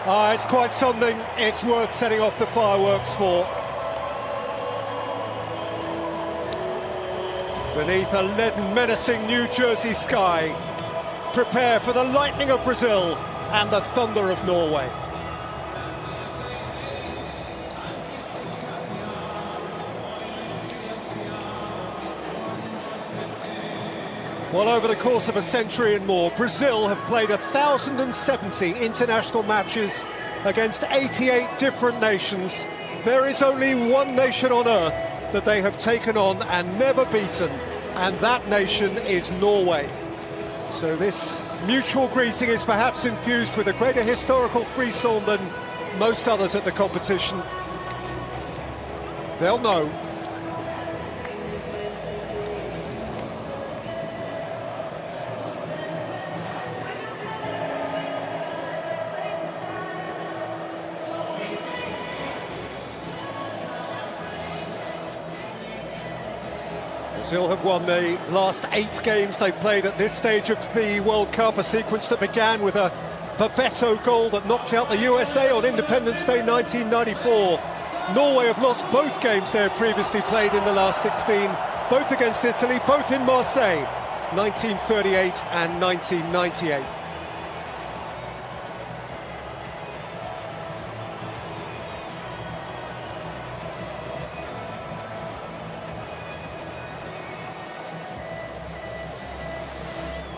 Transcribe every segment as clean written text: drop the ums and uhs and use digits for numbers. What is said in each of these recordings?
It's quite something. It's worth setting off the fireworks for. Beneath a leaden, menacing New Jersey sky, prepare for the lightning of Brazil and the thunder of Norway. Well, over the course of a century and more, Brazil have played 1,070 international matches against 88 different nations. There is only one nation on earth that they have taken on and never beaten, and that nation is Norway. So this mutual greeting is perhaps infused with a greater historical frisson than most others at the competition. They'll know. Brazil have won the last 8 games they've played at this stage of the World Cup, a sequence that began with a Bebeto goal that knocked out the USA on Independence Day 1994. Norway have lost both games they had previously played in the last 16, both against Italy, both in Marseille, 1938 and 1998.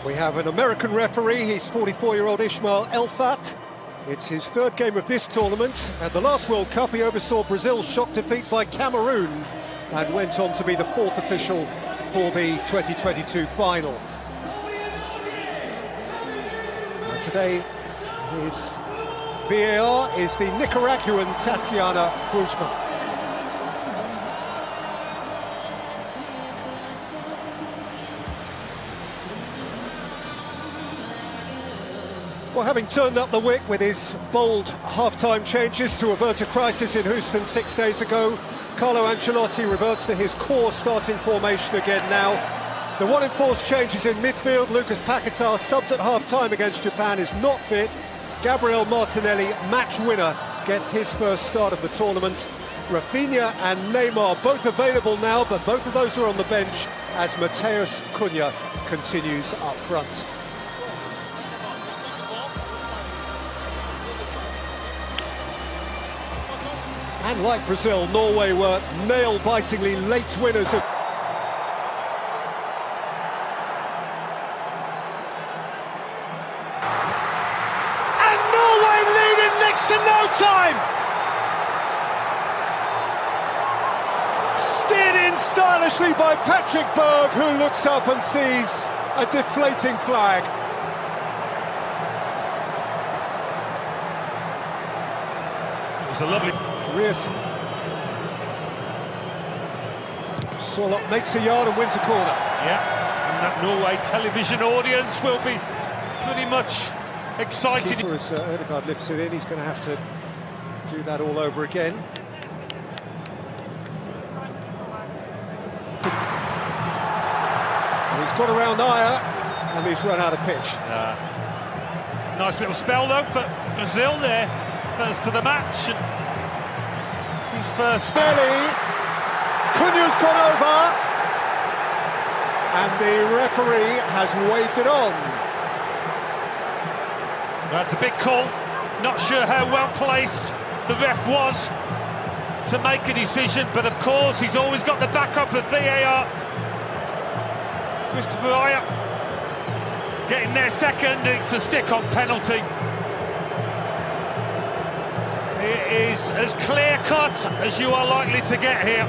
We have an American referee, he's 44-year-old Ismail Elfat. It's his 3rd game of this tournament. At the last World Cup, he oversaw Brazil's shock defeat by Cameroon and went on to be the 4th official for the 2022 final. And today, his VAR is the Nicaraguan Tatiana Guzman. Well, having turned up the wick with his bold half-time changes to avert a crisis in Houston 6 days ago, Carlo Ancelotti reverts to his core starting formation again now. The one enforced changes in midfield. Lucas Paquetá, subbed at half-time against Japan, is not fit. Gabriel Martinelli, match winner, gets his first start of the tournament. Rafinha and Neymar both available now, but both of those are on the bench as Matheus Cunha continues up front. And like Brazil, Norway were nail-bitingly late winners of... And Norway lead in next to no time! Steered in stylishly by Patrick Berg, who looks up and sees a deflating flag. It was a lovely... Solot makes a yard and wins a corner. Yeah, and that Norway television audience will be pretty much excited. Keeper, as Ødegaard lifts it in, he's going to have to do that all over again. And he's got around Ayer, and he's run out of pitch. Nice little spell though for Brazil there, first to the match. His first. Belly, Cunha's gone over, and the referee has waved it on. That's a big call. Not sure how well placed the ref was to make a decision, but of course he's always got the backup of VAR. Christopher Ayer getting their second. It's a stick-on penalty. It is as clear-cut as you are likely to get here.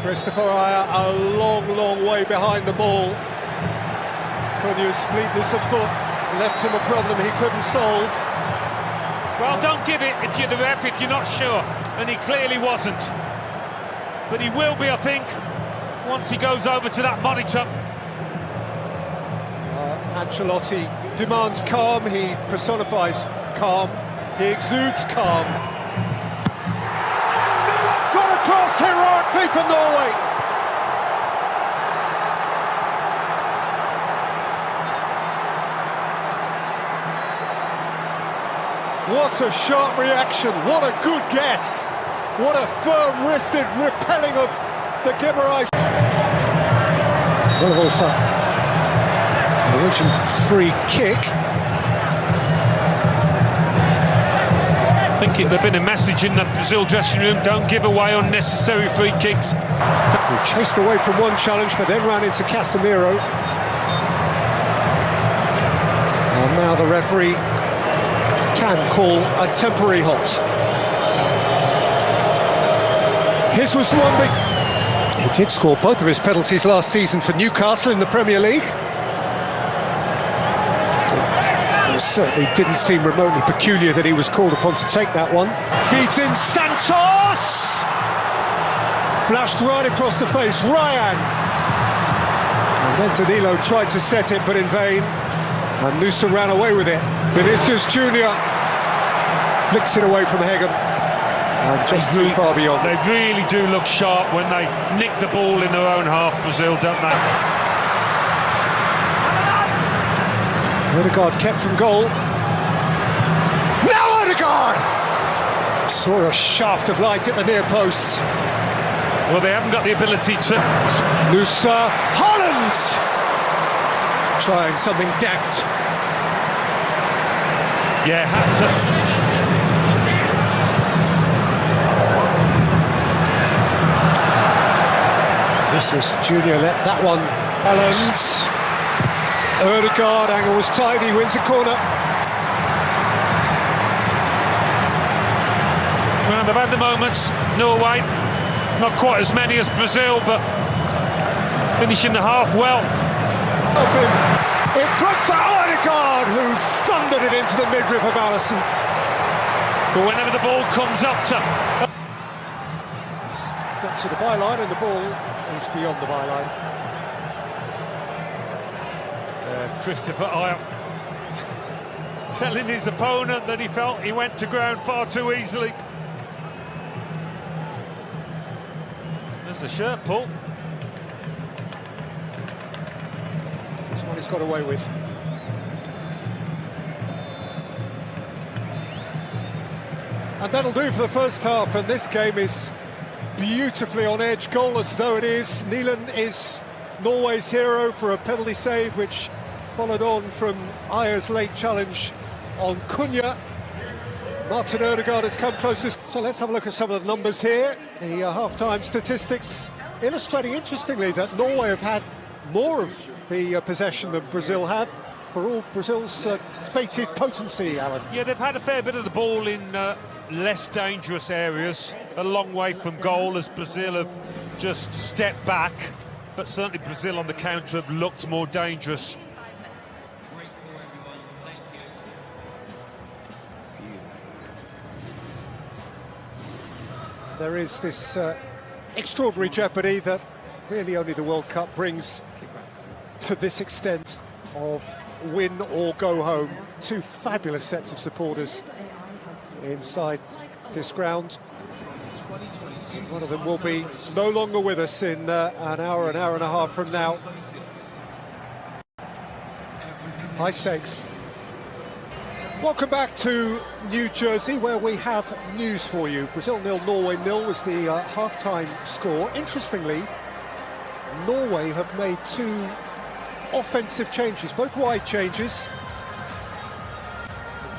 Christopher Ayer a long way behind the ball. Cunha's fleetness of foot left him a problem he couldn't solve. Well, don't give it if you're the ref, if you're not sure, and he clearly wasn't. But he will be, I think, once he goes over to that monitor. Ancelotti demands calm, he personifies calm, he exudes calm. Got across heroically for Norway. What a sharp reaction, what a good guess. What a firm-wristed repelling of the Guimarães. Wolf, origin free kick. I think there'd been a message in the Brazil dressing room: don't give away unnecessary free kicks. He chased away from one challenge, but then ran into Casemiro. And now the referee can call a temporary halt. His was one big... He did score both of his penalties last season for Newcastle in the Premier League. It certainly didn't seem remotely peculiar that he was called upon to take that one. Feeds in Santos! Flashed right across the face, Ryan! And then Danilo tried to set it, but in vain. And Nusa ran away with it. Vinicius Junior flicks it away from Hagen. And just too far beyond. They really do look sharp when they nick the ball in their own half, Brazil, don't they? Odegaard kept from goal. Now Odegaard! Saw a shaft of light at the near post. Well, they haven't got the ability to... Nusa, Holland! Trying something deft. Yeah, had to... Vinicius Junior let that one balance. Odegaard, angle was tidy, wins a corner. Well, they've had the moments, Norway. Not quite as many as Brazil, but finishing the half well. It broke for Odegaard, who thundered it into the midriff of Alisson. But whenever the ball comes up to... Got to the byline, and the ball is beyond the byline. Christopher Ayer telling his opponent that he felt he went to ground far too easily. There's a shirt pull. This one he's got away with. And that'll do for the first half, and this game is beautifully on edge, goalless though it is. Neelan is Norway's hero for a penalty save, which followed on from Ayer's late challenge on Cunha. Martin Odegaard has come closest. So let's have a look at some of the numbers here. The half-time statistics illustrating interestingly that Norway have had more of the possession than Brazil have, for all Brazil's fated potency, Alan. Yeah, they've had a fair bit of the ball in less dangerous areas, a long way from goal, as Brazil have just stepped back. But certainly Brazil on the counter have looked more dangerous. There is this extraordinary jeopardy that really only the World Cup brings to this extent of win or go home. Two fabulous sets of supporters inside this ground. One of them will be no longer with us in an hour and a half from now. High stakes. Welcome back to New Jersey, where we have news for you. Brazil 0, Norway 0 was the half-time score. Interestingly, Norway have made two offensive changes, both wide changes.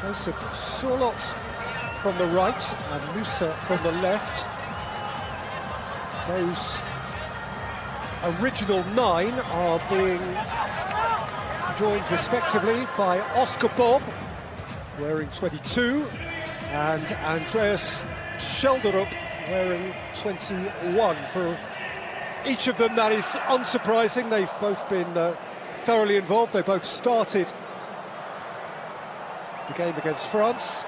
Those of Surlot from the right and Nusa from the left. Those original 9 are being joined respectively by Oscar Bob, wearing 22, and Andreas Schelderup, wearing 21. For each of them, that is unsurprising. They've both been thoroughly involved. They both started the game against France.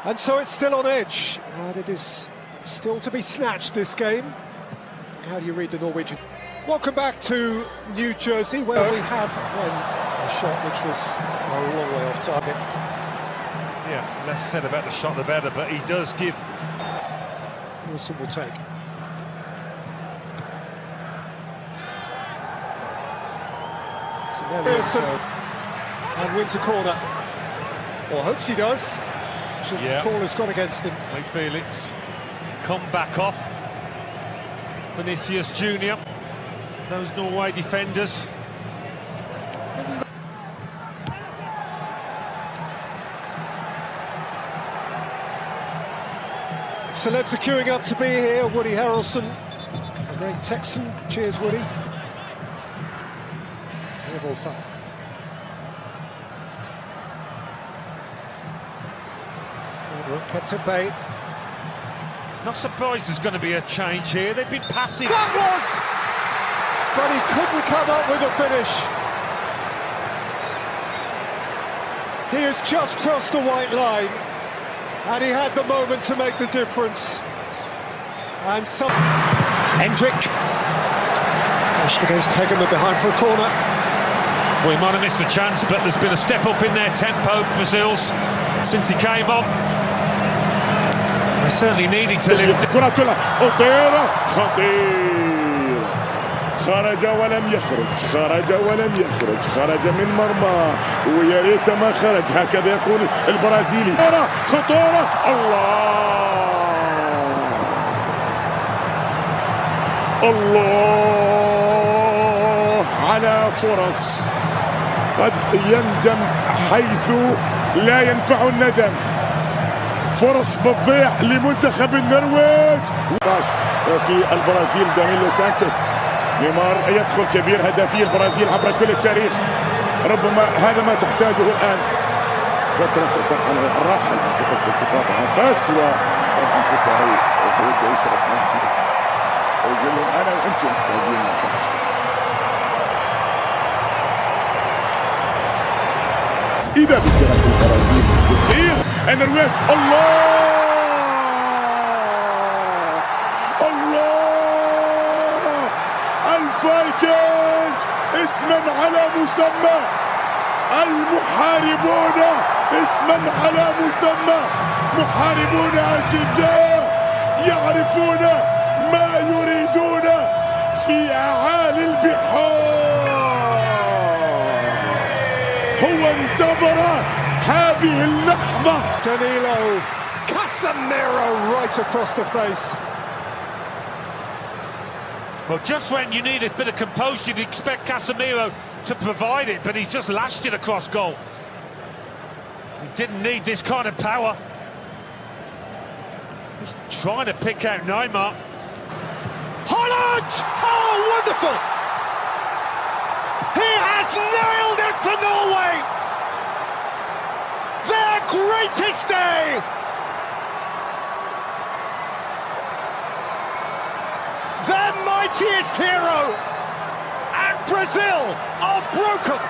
And so it's still on edge, and it is still to be snatched, this game. How do you read the Norwegian? Welcome back to New Jersey, where we have a shot which was a long way off target. Yeah, less said about the shot the better, but he does give... Wilson will take. Wilson, and wins a corner. Or hopes he does. The call has gone against him. I feel it's come back off. Vinicius Junior. Those Norway defenders. Celebs are queuing up to be here. Woody Harrelson, the great Texan. Cheers, Woody. Little fun. Kept at bay. Not surprised there's going to be a change here. They've been passive. That was! But he couldn't come up with a finish. He has just crossed the white line, and he had the moment to make the difference. And some... Hendrick. Pushed against Hegeman behind for a corner. Well, he might have missed a chance, but there's been a step up in their tempo, Brazil's, since he came on. They certainly needed to lift. كرة أطيرة خطير خرج ولم يخرج خرج من مرمى ويا ريت ما خرج هكذا يقول البرازيلي خطورة الله على فرص قد يندم حيث لا ينفع الندم فرص بتضيع لمنتخب النرويج في البرازيل دانيلو سانتوس نيمار يدخل كبير هدافي البرازيل عبر كل التاريخ ربما هذا ما تحتاجه الآن فترة طبعا الراحل فترة التقاط أنفاس وطبعا فترة يبدأ يشرب نفسه ويقول لهم أنا وأنتم محتاجين نعتقد إذا بكرة البرازيل بالخير النرويج الله الفايكنج اسما على مسمى المحاربون اسما على مسمى محاربون أشداء يعرفون ما يريدون في أعالي البحار هو انتظر هذه اللحظة Danilo, Casemiro right across the face. Well, just when you need a bit of composure, you'd expect Casemiro to provide it, but he's just lashed it across goal. He didn't need this kind of power. He's trying to pick out Neymar. Holland! Oh, wonderful! He has nailed it for Norway! Their greatest day! Their mightiest hero! And Brazil are broken!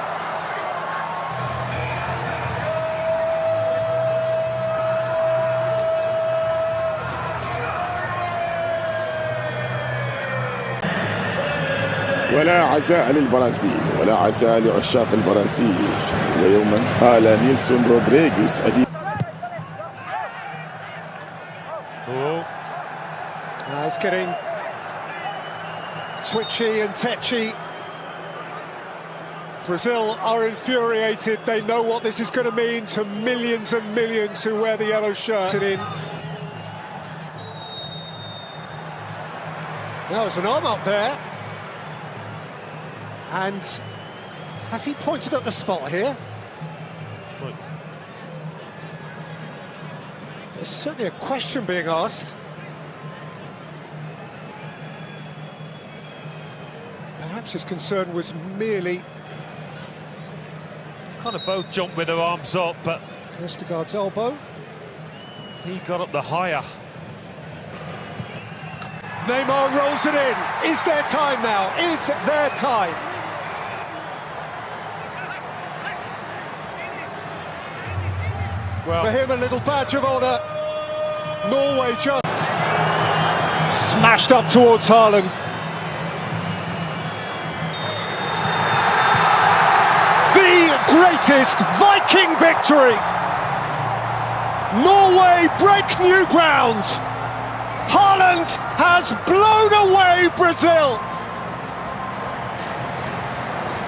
ولا عزاء للبرازيل ولا عزاء لعشاق البرازيل ويوما قال نيلسون رودريغيز It's getting twitchy and tetchy. Brazil are infuriated. They know what this is going to mean to millions and millions who wear the yellow shirt. Now there's an arm up there. And has he pointed at the spot here? There's certainly a question being asked. Perhaps his concern was merely... Kind of both jumped with their arms up, but... Vestergaard's elbow. He got up the higher. Neymar rolls it in. Is there time now? Is there time? Well, for him, a little badge of honour. Norway just smashed up towards Haaland. The greatest Viking victory. Norway break new ground. Haaland has blown away Brazil.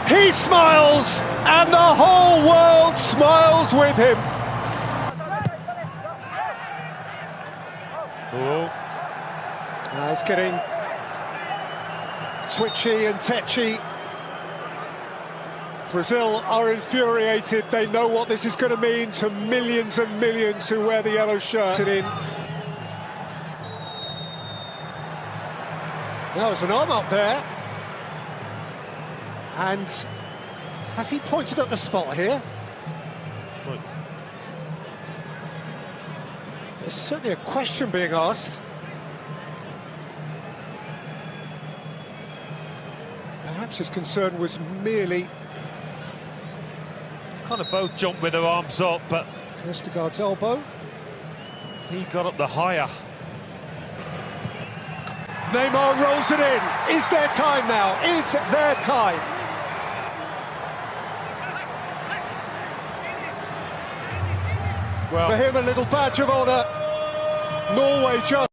He smiles, and the whole world smiles with him. Oh, It's getting twitchy and tetchy. Brazil are infuriated. They know what this is going to mean to millions and millions who wear the yellow shirt. Now there's an arm up there. And has he pointed at the spot here? right. There's certainly a question being asked. Perhaps his concern was merely Kind of both jumped with their arms up, but Vestergaard's elbow. he got up the higher. Neymar rolls it in. Is there time now? Is there time? Well, For him, a little badge of honour. Norway just